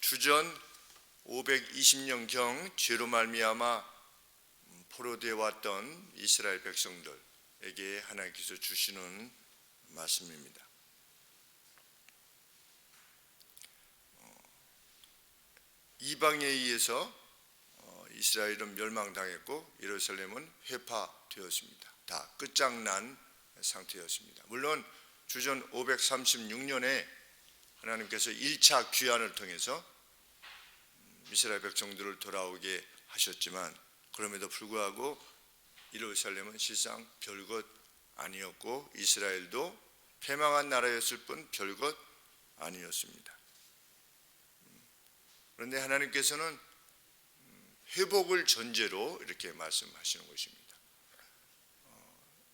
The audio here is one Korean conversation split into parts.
주전 520년경 죄로 말미암아 포로되어 왔던 이스라엘 백성들에게 하나님께서 주시는 말씀입니다. 이방에 의해서 이스라엘은 멸망당했고 예루살렘은 회파되었습니다. 다 끝장난 상태였습니다. 물론 주전 536년에 하나님께서 1차 귀환을 통해서 이스라엘 백성들을 돌아오게 하셨지만 그럼에도 불구하고 예루살렘은 실상 별것 아니었고 이스라엘도 패망한 나라였을 뿐 별것 아니었습니다. 그런데 하나님께서는 회복을 전제로 이렇게 말씀하시는 것입니다.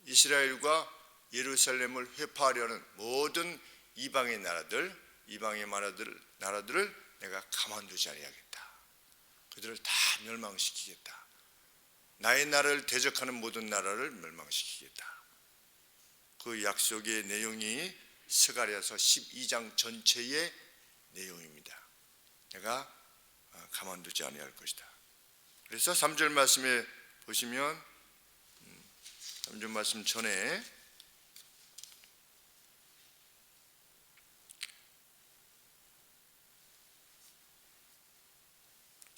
이스라엘과 예루살렘을 회파하려는 모든 이방의 나라들을 내가 가만두지 아니하겠다. 그들을 다 멸망시키겠다. 나의 나라를 대적하는 모든 나라를 멸망시키겠다. 그 약속의 내용이 스가랴서 12장 전체의 내용입니다. 내가 가만두지 아니할 것이다. 그래서 3절 말씀에 보시면 3절 말씀 전에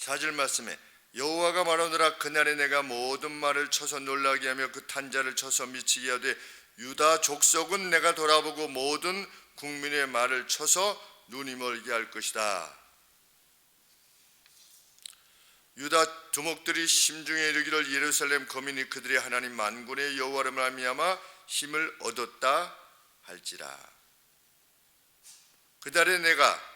4절 말씀에 여호와가 말하노라 그날에 내가 모든 말을 쳐서 놀라게 하며 그 탄자를 쳐서 미치게 하되 유다 족속은 내가 돌아보고 모든 국민의 말을 쳐서 눈이 멀게 할 것이다. 유다 두목들이 심중에 이르기를 예루살렘 거민이 그들의 하나님 만군의 여호와를 말미암아 힘을 얻었다 할지라. 그날에 내가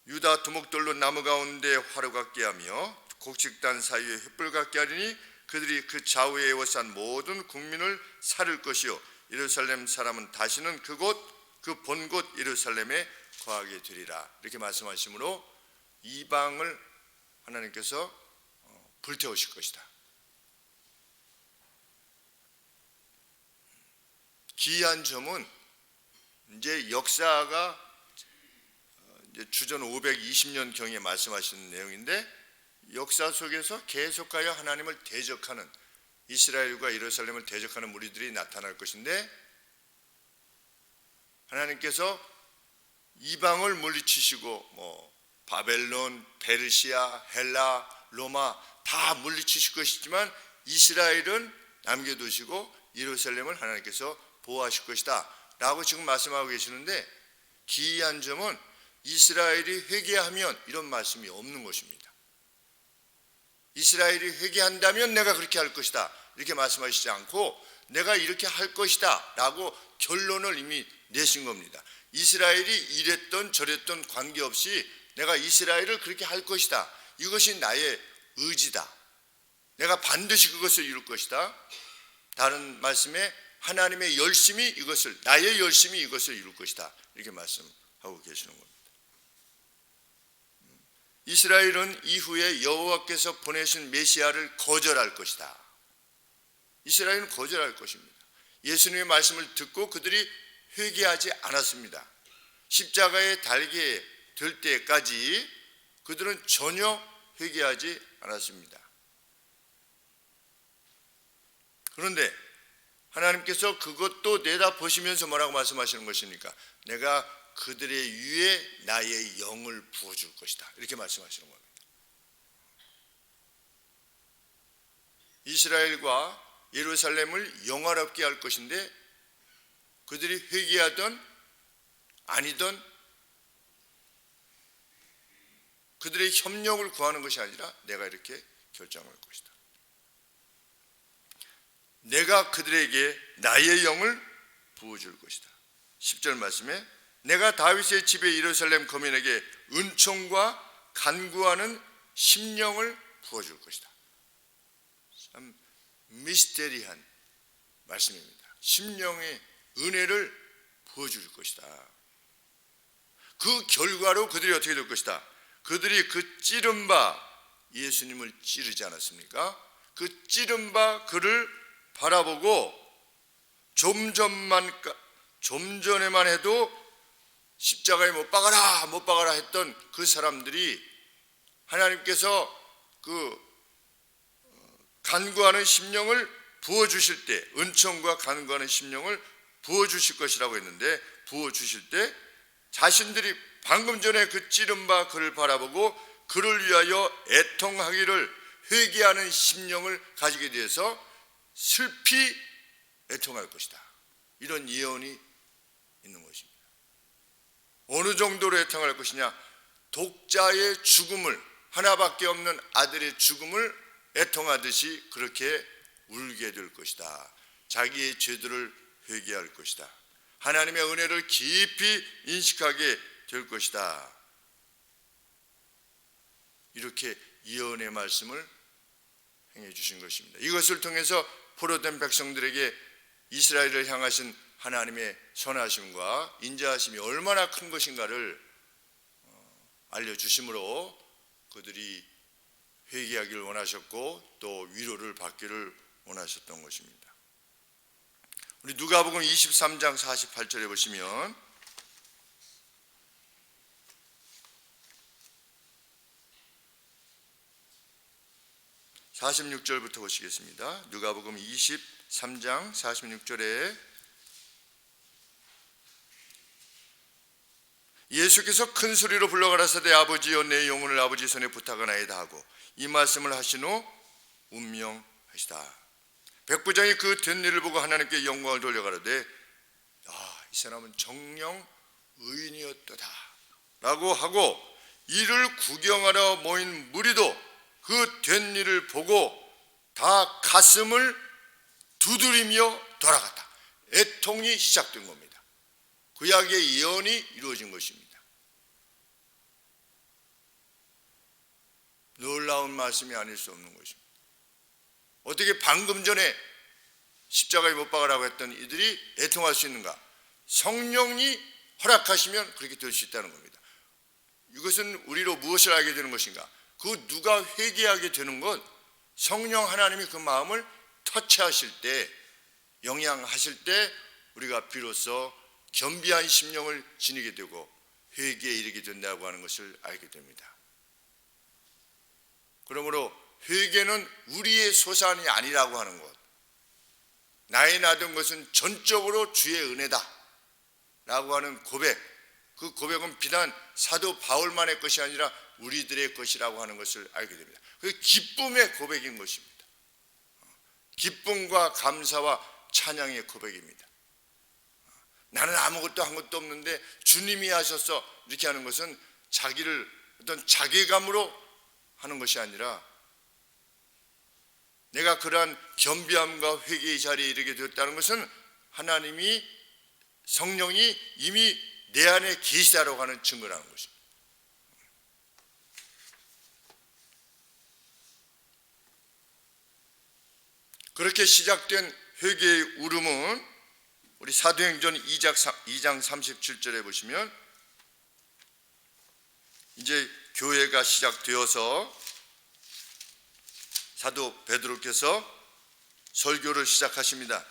유다 두목들로 나무 가운데 화로 같게 하며 곡식단 사이에 횃불 같게 하리니 그들이 그 좌우에 에워싼 모든 국민을 살을 것이요 예루살렘 사람은 다시는 그 본곳 예루살렘에 거하게 되리라. 이렇게 말씀하시므로 이방을 하나님께서 불태우실 것이다. 기이한 점은 이제 역사가 이제 주전 520년 경에 말씀하시는 내용인데 역사 속에서 계속하여 하나님을 대적하는 이스라엘과 예루살렘을 대적하는 무리들이 나타날 것인데 하나님께서 이방을 물리치시고 바벨론, 페르시아, 헬라, 로마 다 물리치실 것이지만 이스라엘은 남겨두시고 예루살렘을 하나님께서 보호하실 것이다 라고 지금 말씀하고 계시는데 기이한 점은 이스라엘이 회개하면 이런 말씀이 없는 것입니다. 이스라엘이 회개한다면 내가 그렇게 할 것이다 이렇게 말씀하시지 않고 내가 이렇게 할 것이다 라고 결론을 이미 내신 겁니다. 이스라엘이 이랬던 저랬던 관계없이 내가 이스라엘을 그렇게 할 것이다. 이것이 나의 의지다. 내가 반드시 그것을 이룰 것이다. 다른 말씀에 하나님의 열심이 나의 열심이 이것을 이룰 것이다. 이렇게 말씀하고 계시는 겁니다. 이스라엘은 이후에 여호와께서 보내신 메시아를 거절할 것이다. 이스라엘은 거절할 것입니다. 예수님의 말씀을 듣고 그들이 회개하지 않았습니다. 십자가에 달게 될 때까지 그들은 전혀 회개하지 않았습니다. 그런데 하나님께서 그것도 내다보시면서 뭐라고 말씀하시는 것입니까? 내가 그들의 위에 나의 영을 부어줄 것이다. 이렇게 말씀하시는 겁니다. 이스라엘과 예루살렘을 영화롭게 할 것인데 그들이 회개하든 아니든 그들의 협력을 구하는 것이 아니라 내가 이렇게 결정할 것이다. 내가 그들에게 나의 영을 부어줄 것이다. 10절 말씀에 내가 다윗의 집에 예루살렘 거민에게 은총과 간구하는 심령을 부어줄 것이다. 참 미스테리한 말씀입니다. 심령의 은혜를 부어줄 것이다. 그 결과로 그들이 어떻게 될 것이다. 그들이 그 찌른 바 예수님을 찌르지 않았습니까? 그 찌른 바 그를 바라보고 좀 전에만 해도 십자가에 못 박아라 못 박아라 했던 그 사람들이 하나님께서 그 간구하는 심령을 부어주실 때, 은총과 간구하는 심령을 부어주실 것이라고 했는데, 부어주실 때 자신들이 방금 전에 그 찌른 바 그를 바라보고 그를 위하여 애통하기를 회개하는 심령을 가지게 돼서 슬피 애통할 것이다, 이런 예언이 있는 것입니다. 어느 정도로 애통할 것이냐? 독자의 죽음을, 하나밖에 없는 아들의 죽음을 애통하듯이 그렇게 울게 될 것이다. 자기의 죄들을 회개할 것이다. 하나님의 은혜를 깊이 인식하게 될 것이다. 이렇게 예언의 말씀을 행해 주신 것입니다. 이것을 통해서 포로된 백성들에게 이스라엘을 향하신 하나님의 선하심과 인자하심이 얼마나 큰 것인가를 알려주심으로 그들이 회개하기를 원하셨고 또 위로를 받기를 원하셨던 것입니다. 우리 누가복음 23장 48절에 보시면 (46절부터) 보시겠습니다. 누가복음 23장 46절에 예수께서 큰 소리로 불러 가라사대 아버지여 내 영혼을 아버지 손에 부탁하나이다 하고 이 말씀을 하신 후 운명하시다. 백부장이 그 된 일을 보고 하나님께 영광을 돌려가라되 이 사람은 정령 의인이었도다 라고 하고, 이를 구경하러 모인 무리도 그 된 일을 보고 다 가슴을 두드리며 돌아갔다. 애통이 시작된 겁니다. 구약의 예언이 이루어진 것입니다. 놀라운 말씀이 아닐 수 없는 것입니다. 어떻게 방금 전에 십자가에 못 박으라고 했던 이들이 애통할 수 있는가? 성령이 허락하시면 그렇게 될 수 있다는 겁니다. 이것은 우리로 무엇을 알게 되는 것인가? 그 누가 회개하게 되는 것, 성령 하나님이 그 마음을 터치하실 때, 영향하실 때 우리가 비로소 겸비한 심령을 지니게 되고 회개에 이르게 된다고 하는 것을 알게 됩니다. 그러므로 회개는 우리의 소산이 아니라고 하는 것, 나의 나던 것은 전적으로 주의 은혜다 라고 하는 고백, 그 고백은 비단 사도 바울만의 것이 아니라 우리들의 것이라고 하는 것을 알게 됩니다. 그 기쁨의 고백인 것입니다. 기쁨과 감사와 찬양의 고백입니다. 나는 아무것도 한 것도 없는데 주님이 하셔서 이렇게 하는 것은 자기를 어떤 자괴감으로 하는 것이 아니라 내가 그러한 겸비함과 회개의 자리에 이르게 되었다는 것은 하나님이, 성령이 이미 내 안에 계시다라고 하는 증거라는 것입니다. 그렇게 시작된 회개의 울음은 우리 사도행전 2장 37절에 보시면 이제 교회가 시작되어서 사도 베드로께서 설교를 시작하십니다.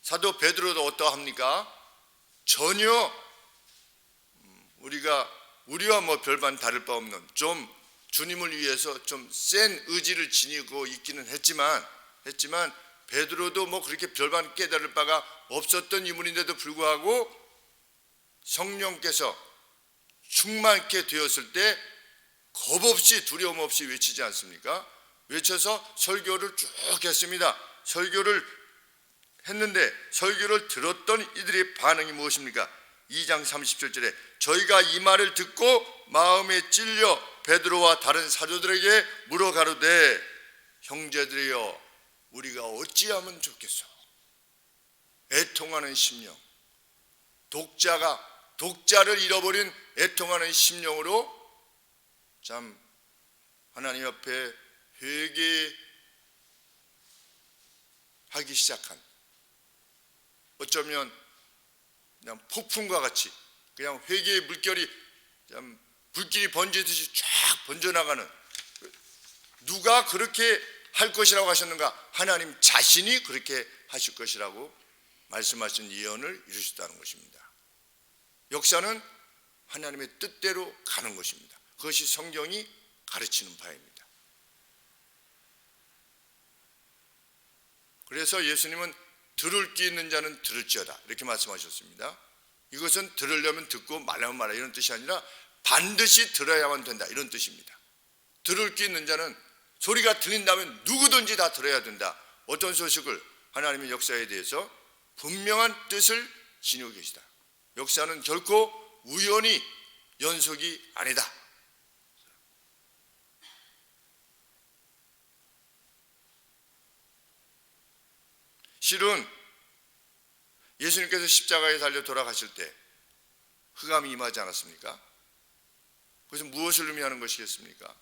사도 베드로도 어떠합니까? 전혀 우리와 뭐 별반 다를 바 없는, 좀 주님을 위해서 좀 센 의지를 지니고 있기는 했지만 베드로도 뭐 그렇게 별반 깨달을 바가 없었던 인물인데도 불구하고 성령께서 충만케 되었을 때 겁없이 두려움 없이 외치지 않습니까? 외쳐서 설교를 쭉 했습니다. 설교를 했는데 설교를 들었던 이들의 반응이 무엇입니까? 2장 37절에 저희가 이 말을 듣고 마음에 찔려 베드로와 다른 사도들에게 물어 가로되 형제들이여 우리가 어찌하면 좋겠소? 애통하는 심령, 독자를 잃어버린 애통하는 심령으로 참 하나님 앞에 회개하기 시작한, 어쩌면 그냥 폭풍과 같이 그냥 회개의 물결이 참 불길이 번지듯이 쫙 번져나가는, 누가 그렇게 할 것이라고 하셨는가? 하나님 자신이 그렇게 하실 것이라고 말씀하신 예언을 이루셨다는 것입니다. 역사는 하나님의 뜻대로 가는 것입니다. 그것이 성경이 가르치는 바입니다. 그래서 예수님은 들을 귀 있는 자는 들을지어다 이렇게 말씀하셨습니다. 이것은 들으려면 듣고 말하면 말라 이런 뜻이 아니라 반드시 들어야만 된다 이런 뜻입니다. 들을 귀 있는 자는 소리가 들린다면 누구든지 다 들어야 된다. 어떤 소식을 하나님의 역사에 대해서 분명한 뜻을 지니고 계시다. 역사는 결코 우연히 연속이 아니다. 실은 예수님께서 십자가에 달려 돌아가실 때 흑암이 임하지 않았습니까? 그것은 무엇을 의미하는 것이겠습니까?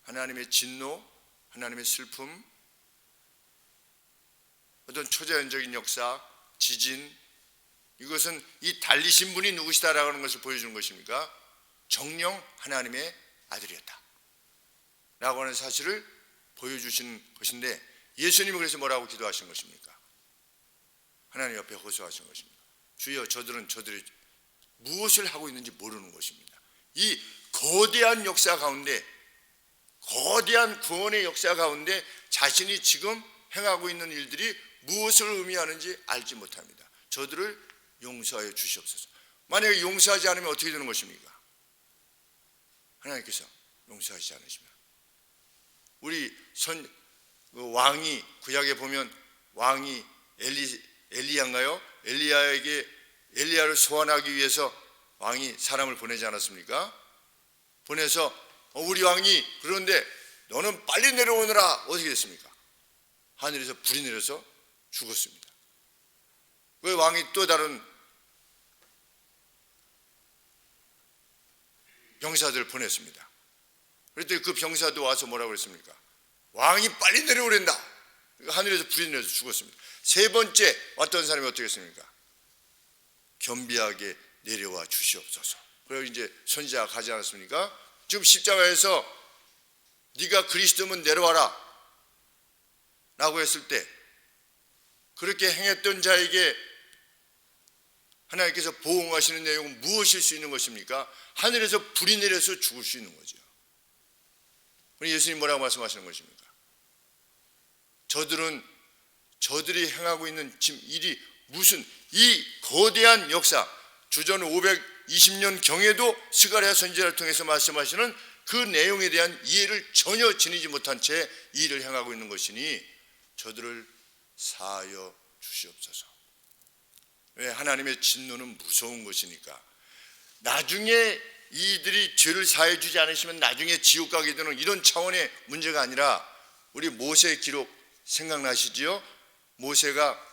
하나님의 진노, 하나님의 슬픔, 어떤 초자연적인 역사, 지진, 이것은 이 달리신 분이 누구시다라고 하는 것을 보여주는 것입니까? 정령 하나님의 아들이었다 라고 하는 사실을 보여주시는 것인데, 예수님은 그래서 뭐라고 기도하신 것입니까? 하나님 옆에 호소하신 것입니다. 주여, 저들이 무엇을 하고 있는지 모르는 것입니다. 이 거대한 역사 가운데, 거대한 구원의 역사 가운데 자신이 지금 행하고 있는 일들이 무엇을 의미하는지 알지 못합니다. 저들을 용서하여 주시옵소서. 만약에 용서하지 않으면 어떻게 되는 것입니까? 하나님께서 용서하지 않으시면, 우리 왕이, 구약에 보면 왕이 엘리야인가요? 엘리야를 소환하기 위해서 왕이 사람을 보내지 않았습니까? 보내서 우리 왕이 그런데 너는 빨리 내려오느라 어떻게 됐습니까? 하늘에서 불이 내려서 죽었습니다. 왜 왕이 또 다른 병사들을 보냈습니다. 그랬더니 그 병사도 와서 뭐라고 그랬습니까? 왕이 빨리 내려오랜다. 하늘에서 불이 내려서 죽었습니다. 세 번째 왔던 사람이 어떻게 했습니까? 겸비하게 내려와 주시옵소서. 그리고 이제 선지자가 가지 않았습니까? 지금 십자가에서 네가 그리스도면 내려와라 라고 했을 때, 그렇게 행했던 자에게 하나님께서 보응하시는 내용은 무엇일 수 있는 것입니까? 하늘에서 불이 내려서 죽을 수 있는 거죠. 예수님 뭐라고 말씀하시는 것입니까? 저들이 행하고 있는 지금 일이 무슨, 이 거대한 역사, 주전 520년 경에도 스가랴 선지자를 통해서 말씀하시는 그 내용에 대한 이해를 전혀 지니지 못한 채 이 일을 행하고 있는 것이니 저들을 사하여 주시옵소서. 왜? 하나님의 진노는 무서운 것이니까. 나중에 이들이 죄를 사해 주지 않으시면 나중에 지옥 가게 되는 이런 차원의 문제가 아니라, 우리 모세의 기록 생각나시지요? 모세가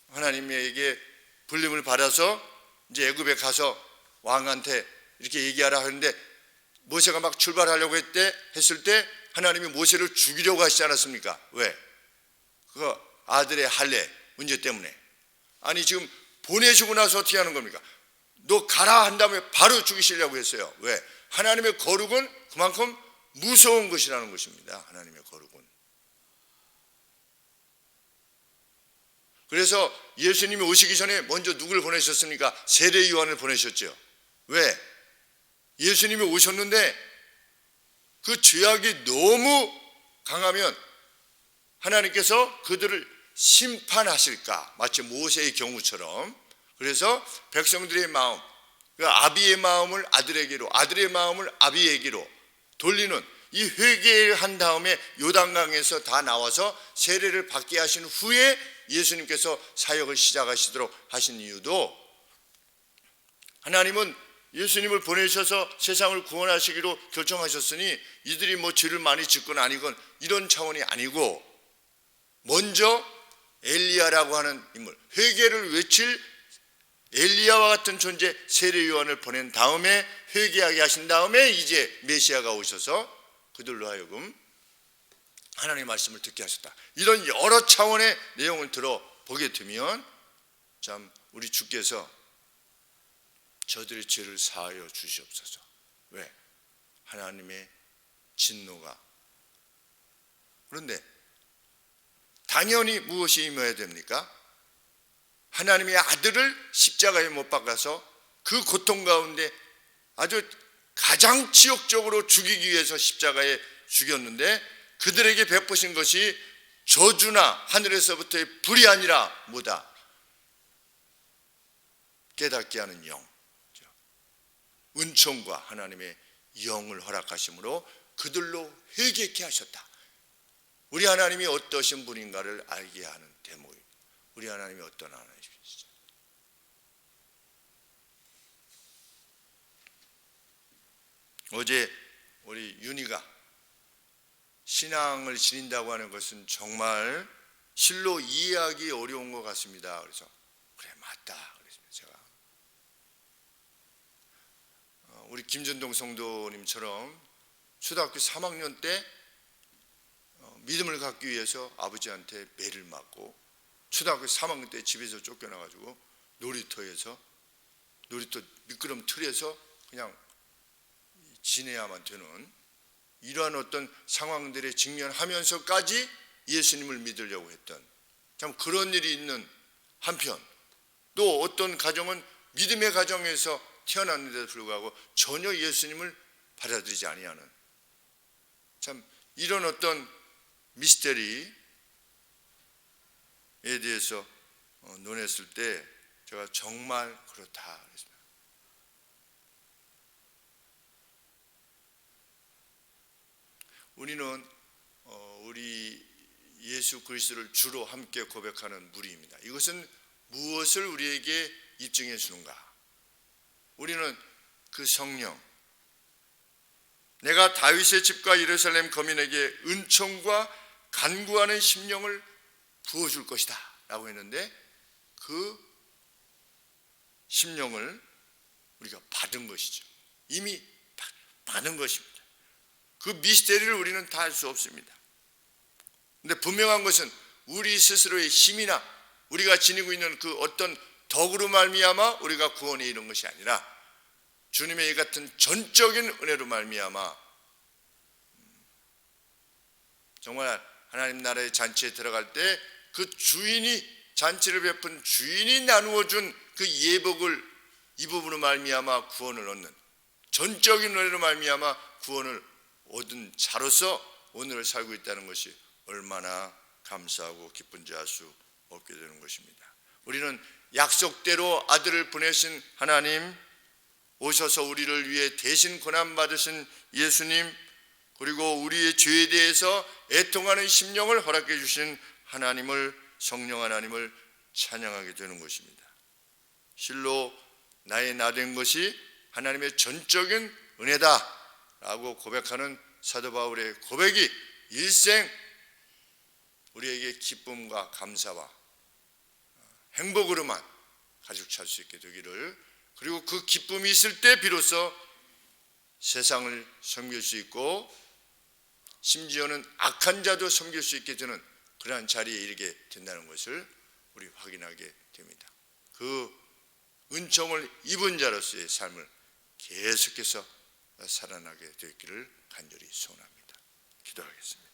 하나님에게 불림을 받아서 이제 애굽에 가서 왕한테 이렇게 얘기하라 하는데, 모세가 막 출발하려고 했을 때 하나님이 모세를 죽이려고 하시지 않았습니까? 왜? 그 아들의 할례 문제 때문에. 아니, 지금 보내주고 나서 어떻게 하는 겁니까? 너 가라 한 다음에 바로 죽이시려고 했어요. 왜? 하나님의 거룩은 그만큼 무서운 것이라는 것입니다. 하나님의 거룩은. 그래서 예수님이 오시기 전에 먼저 누굴 보내셨습니까? 세례 요한을 보내셨죠. 왜? 예수님이 오셨는데 그 죄악이 너무 강하면 하나님께서 그들을 심판하실까, 마치 모세의 경우처럼. 그래서 백성들의 마음, 그 아비의 마음을 아들에게로, 아들의 마음을 아비에게로 돌리는 이 회개를 한 다음에 요단강에서 다 나와서 세례를 받게 하신 후에 예수님께서 사역을 시작하시도록 하신 이유도, 하나님은 예수님을 보내셔서 세상을 구원하시기로 결정하셨으니 이들이 뭐 죄를 많이 짓건 아니건 이런 차원이 아니고, 먼저 엘리야라고 하는 인물, 회개를 외칠 엘리야와 같은 존재 세례 요한을 보낸 다음에 회개하게 하신 다음에 이제 메시아가 오셔서 그들로 하여금 하나님의 말씀을 듣게 하셨다. 이런 여러 차원의 내용을 들어보게 되면 참 우리 주께서 저들의 죄를 사하여 주시옵소서. 왜? 하나님의 진노가. 그런데 당연히 무엇이 임해야 됩니까? 하나님의 아들을 십자가에 못 박아서 그 고통 가운데 아주 가장 지옥적으로 죽이기 위해서 십자가에 죽였는데, 그들에게 베푸신 것이 저주나 하늘에서부터의 불이 아니라 뭐다? 깨닫게 하는 영, 은총과 하나님의 영을 허락하심으로 그들로 회개케 하셨다. 우리 하나님이 어떠신 분인가를 알게 하는 대목입니다. 우리 하나님이 어떤 하나님이시죠? 어제 우리 윤희가 신앙을 지닌다고 하는 것은 정말 실로 이해하기 어려운 것 같습니다. 그래서 그래, 맞다 그랬습니다. 제가 우리 김전동 성도님처럼 초등학교 3학년 때 믿음을 갖기 위해서 아버지한테 매를 맞고, 초등학교 3학년 때 집에서 쫓겨나가지고 놀이터 미끄럼 틀에서 그냥 지내야만 되는 이러한 어떤 상황들에 직면하면서까지 예수님을 믿으려고 했던, 참 그런 일이 있는 한편, 또 어떤 가정은 믿음의 가정에서 태어났는데도 불구하고 전혀 예수님을 받아들이지 아니하는, 참 이런 어떤 미스터리에 대해서 논했을 때 제가 정말 그렇다 그랬습니다. 우리는 우리 예수 그리스도를 주로 함께 고백하는 무리입니다. 이것은 무엇을 우리에게 입증해 주는가? 우리는 그 성령, 내가 다윗의 집과 예루살렘 거민에게 은총과 간구하는 심령을 부어줄 것이다 라고 했는데, 그 심령을 우리가 받은 것이죠. 이미 받은 것입니다. 그 미스테리를 우리는 다 알 수 없습니다. 근데 분명한 것은 우리 스스로의 힘이나 우리가 지니고 있는 그 어떤 덕으로 말미암아 우리가 구원에 이른 것이 아니라 주님의 이 같은 전적인 은혜로 말미암아 정말 하나님 나라의 잔치에 들어갈 때 그 주인이, 잔치를 베푼 주인이 나누어준 그 예복을 입음으로 말미암아 구원을 얻는, 전적인 은혜로 말미암아 구원을 얻은 자로서 오늘을 살고 있다는 것이 얼마나 감사하고 기쁜지 알 수 없게 되는 것입니다. 우리는 약속대로 아들을 보내신 하나님, 오셔서 우리를 위해 대신 고난받으신 예수님, 그리고 우리의 죄에 대해서 애통하는 심령을 허락해 주신 하나님을, 성령 하나님을 찬양하게 되는 것입니다. 실로 나의 나된 것이 하나님의 전적인 은혜다 라고 고백하는 사도 바울의 고백이 일생 우리에게 기쁨과 감사와 행복으로만 가득 찰 수 있게 되기를, 그리고 그 기쁨이 있을 때 비로소 세상을 섬길 수 있고 심지어는 악한 자도 섬길 수 있게 되는 그러한 자리에 이르게 된다는 것을 우리 확인하게 됩니다. 그 은총을 입은 자로서의 삶을 계속해서 살아나게 되기를 간절히 소원합니다. 기도하겠습니다.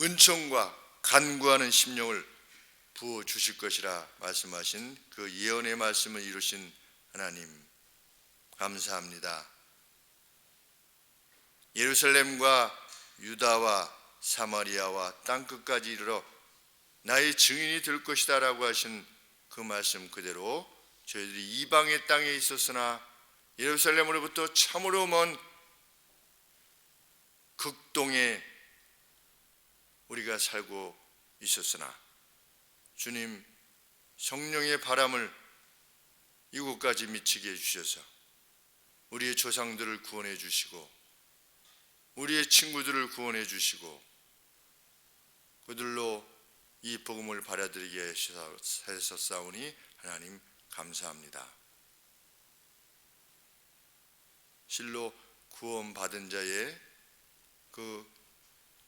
은총과 간구하는 심령을 부어 주실 것이라 말씀하신 그 예언의 말씀을 이루신 하나님, 감사합니다. 예루살렘과 유다와 사마리아와 땅끝까지 이르러 나의 증인이 될 것이다 라고 하신 그 말씀 그대로 저희들이 이방의 땅에 있었으나 예루살렘으로부터 참으로 먼 극동에 우리가 살고 있었으나 주님 성령의 바람을 이곳까지 미치게 해주셔서 우리의 조상들을 구원해 주시고 우리의 친구들을 구원해 주시고 그들로 이 복음을 받아들이게 해서 싸우니 하나님 감사합니다. 실로 구원받은 자의 그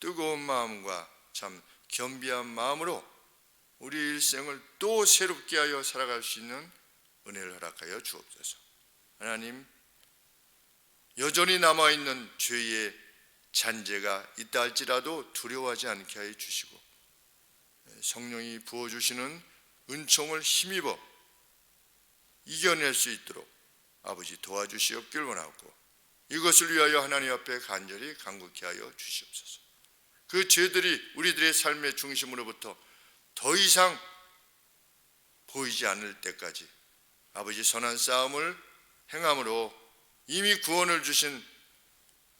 뜨거운 마음과 참 겸비한 마음으로 우리 일생을 또 새롭게 하여 살아갈 수 있는 은혜를 허락하여 주옵소서. 하나님, 여전히 남아있는 죄의 잔재가 있다 할지라도 두려워하지 않게 하여 주시고 성령이 부어주시는 은총을 힘입어 이겨낼 수 있도록 아버지 도와주시옵길 원하고 이것을 위하여 하나님 앞에 간절히 간구케 하여 주시옵소서. 그 죄들이 우리들의 삶의 중심으로부터 더 이상 보이지 않을 때까지 아버지 선한 싸움을 행함으로 이미 구원을 주신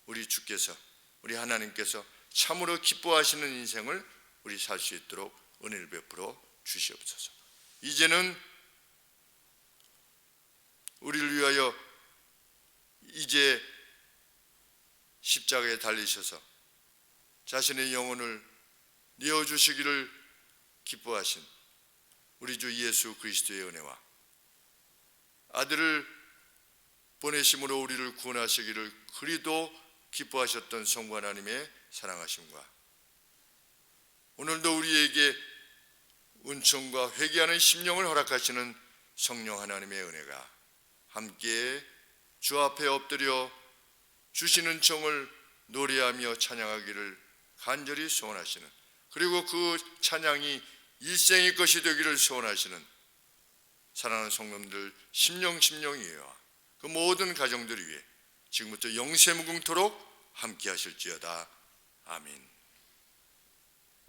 우리 주께서, 우리 하나님께서 참으로 기뻐하시는 인생을 우리 살 수 있도록 은혜를 베풀어 주시옵소서. 이제는 우리를 위하여 이제 십자가에 달리셔서 자신의 영혼을 내어주시기를 기뻐하신 우리 주 예수 그리스도의 은혜와 아들을 보내심으로 우리를 구원하시기를 그리도 기뻐하셨던 성부 하나님의 사랑하심과 오늘도 우리에게 은총과 회개하는 심령을 허락하시는 성령 하나님의 은혜가 함께 주 앞에 엎드려 주시는 청을 노래하며 찬양하기를 간절히 소원하시는, 그리고 그 찬양이 일생의 것이 되기를 소원하시는 사랑하는 성도님들 심령이에요. 그 모든 가정들 위해 지금부터 영세무궁토록 함께 하실지어다. 아멘.